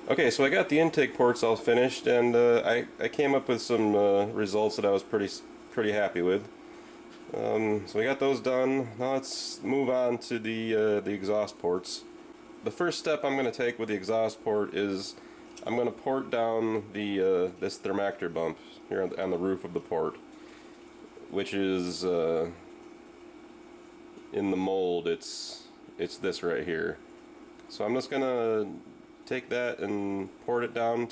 Okay, so I got the intake ports all finished, and I came up with some results that I was pretty happy with. So we got those done. Now let's move on to the exhaust ports. The first step I'm going to take with the exhaust port is I'm going to port down the this thermactor bump here on the roof of the port, which is in the mold. It's this right here. So I'm just gonna take that and port it down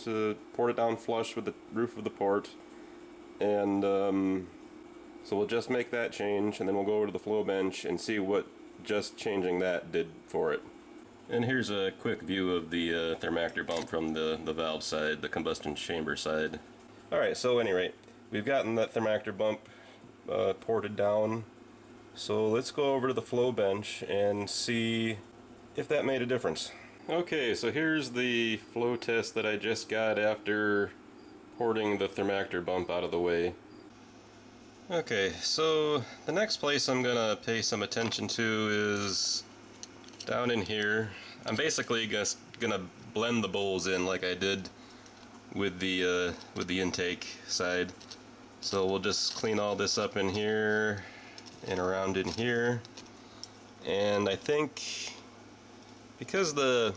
flush with the roof of the port, and so we'll just make that change, and then we'll go over to the flow bench and see what just changing that did for it. And here's a quick view of the thermactor bump from the valve side, the combustion chamber side. Alright, so at any rate, we've gotten that thermactor bump ported down, so let's go over to the flow bench and see if that made a difference. Okay, so here's the flow test that I just got after porting the thermactor bump out of the way. Okay, so the next place I'm gonna pay some attention to is down in here. I'm basically just gonna blend the bowls in like I did with the intake side. So we'll just clean all this up in here and around in here, and I think because the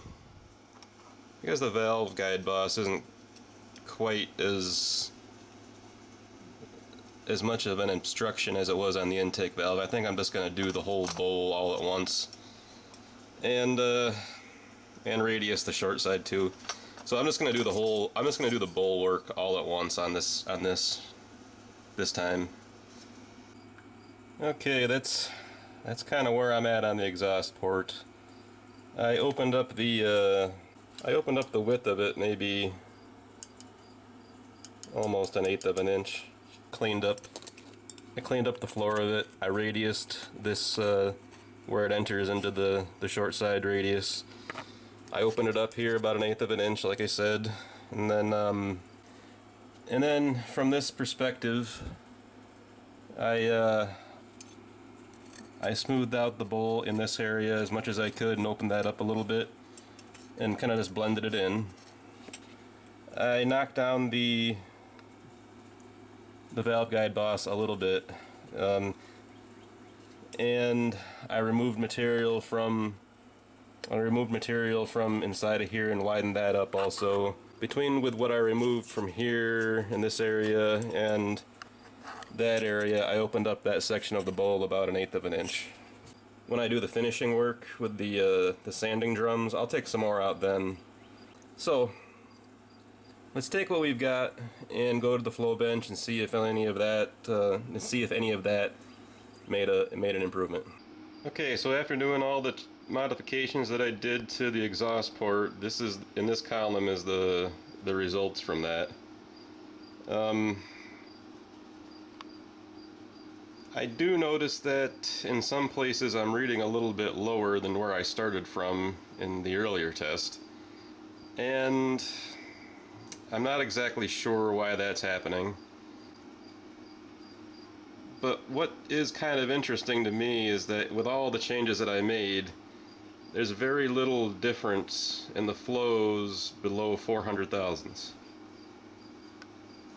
valve guide boss isn't quite as much of an obstruction as it was on the intake valve, I think I'm just going to do the whole bowl all at once, and radius the short side too. So I'm just going to do the bowl work all at once on this time. Okay, that's kind of where I'm at on the exhaust port. I opened up the width of it, maybe almost 1/8 of an inch. I cleaned up the floor of it. I radiused this where it enters into the short side radius. I opened it up here about 1/8 of an inch, like I said, and then from this perspective, I smoothed out the bowl in this area as much as I could and opened that up a little bit and kind of just blended it in. I knocked down the valve guide boss a little bit, and I removed material from inside of here and widened that up also. With what I removed from here in this area and that area, I opened up that section of the bowl about 1/8 of an inch. When I do the finishing work with the sanding drums, I'll take some more out then. So let's take what we've got and go to the flow bench and see if any of that made an improvement. Okay, so after doing all the modifications that I did to the exhaust port, in this column is the results from that. I do notice that in some places I'm reading a little bit lower than where I started from in the earlier test, and I'm not exactly sure why that's happening. But what is kind of interesting to me is that with all the changes that I made, there's very little difference in the flows below 400 thousandths.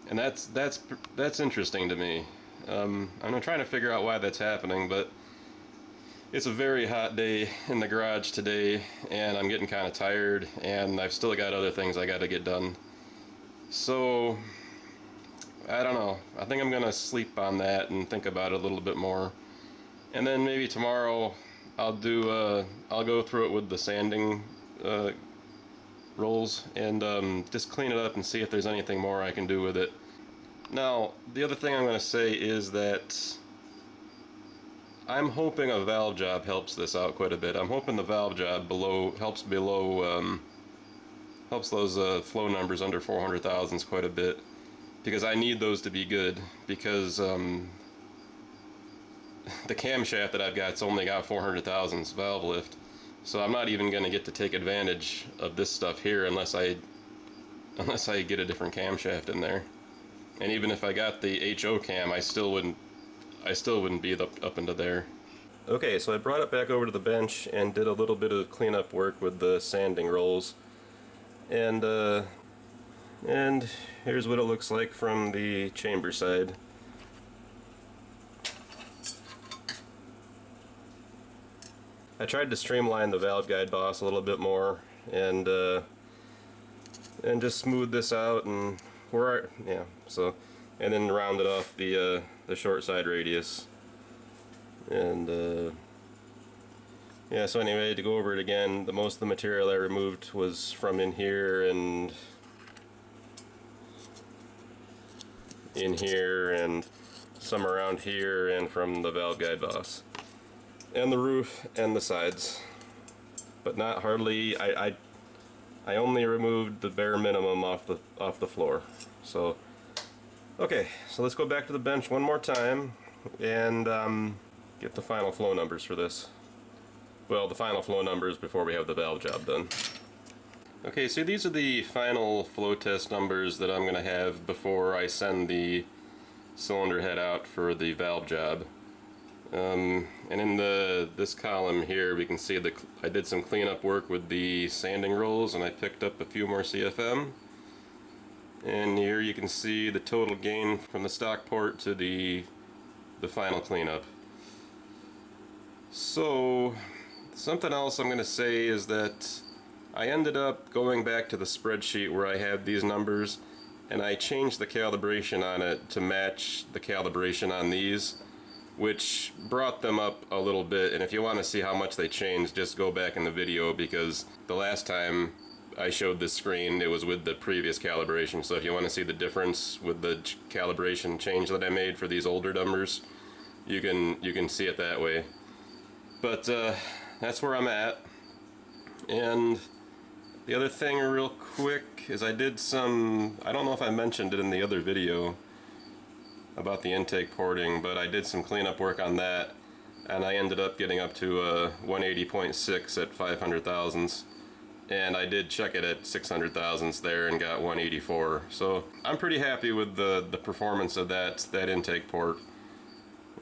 And that's interesting to me. I'm trying to figure out why that's happening, but it's a very hot day in the garage today, and I'm getting kind of tired, and I've still got other things I got to get done. So I don't know. I think I'm gonna sleep on that and think about it a little bit more, and then maybe tomorrow I'll go through it with the sanding rolls and just clean it up and see if there's anything more I can do with it. Now, the other thing I'm going to say is that I'm hoping a valve job helps this out quite a bit. I'm hoping the valve job helps those flow numbers under 400 thousandths quite a bit, because I need those to be good, because the camshaft that I've got's only got 400 thousandths valve lift, so I'm not even going to get to take advantage of this stuff here unless I get a different camshaft in there. And even if I got the HO cam, I still wouldn't be up into there. Okay, so I brought it back over to the bench and did a little bit of cleanup work with the sanding rolls. And here's what it looks like from the chamber side. I tried to streamline the valve guide boss a little bit more and just smooth this out, and and then rounded off the short side radius. And yeah, so anyway, to go over it again, most of the material I removed was from in here and in here and some around here and from the valve guide boss and the roof and the sides, but not hardly. I only removed the bare minimum off the floor. So okay, so let's go back to the bench one more time and get the final flow numbers for this. Well, the final flow numbers before we have the valve job done. Okay, so these are the final flow test numbers that I'm going to have before I send the cylinder head out for the valve job. And in this column here, we can see that I did some cleanup work with the sanding rolls, and I picked up a few more CFM. And here you can see the total gain from the stock port to the final cleanup. So something else I'm going to say is that I ended up going back to the spreadsheet where I had these numbers, and I changed the calibration on it to match the calibration on these, which brought them up a little bit. And if you want to see how much they changed, just go back in the video, because the last time I showed this screen it was with the previous calibration. So if you want to see the difference with the calibration change that I made for these older numbers, you can see it that way. But that's where I'm at. And the other thing real quick is I did some, I don't know if I mentioned it in the other video about the intake porting, but I did some cleanup work on that, and I ended up getting up to 180.6 at 500 thousandths, and I did check it at 600 thousandths there and got 184. So I'm pretty happy with the performance of that intake port,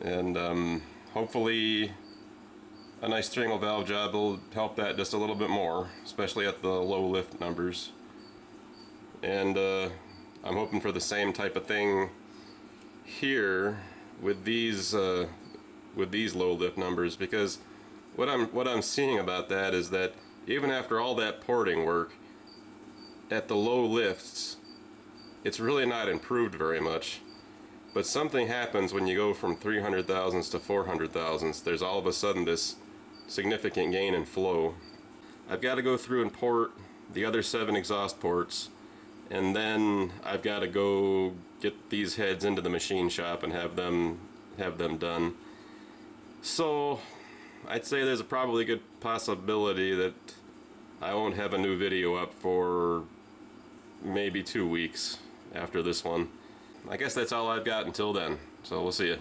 and hopefully a nice triangle valve job will help that just a little bit more, especially at the low lift numbers. And I'm hoping for the same type of thing here with these low lift numbers, because what I'm seeing about that is that even after all that porting work, at the low lifts, it's really not improved very much. But something happens when you go from 300 thousandths to 400 thousandths. There's all of a sudden this significant gain in flow. I've got to go through and port the other 7 exhaust ports, and then I've got to go get these heads into the machine shop and have them done. So I'd say there's a probably good possibility that I won't have a new video up for maybe 2 weeks after this one. I guess that's all I've got until then, so we'll see you.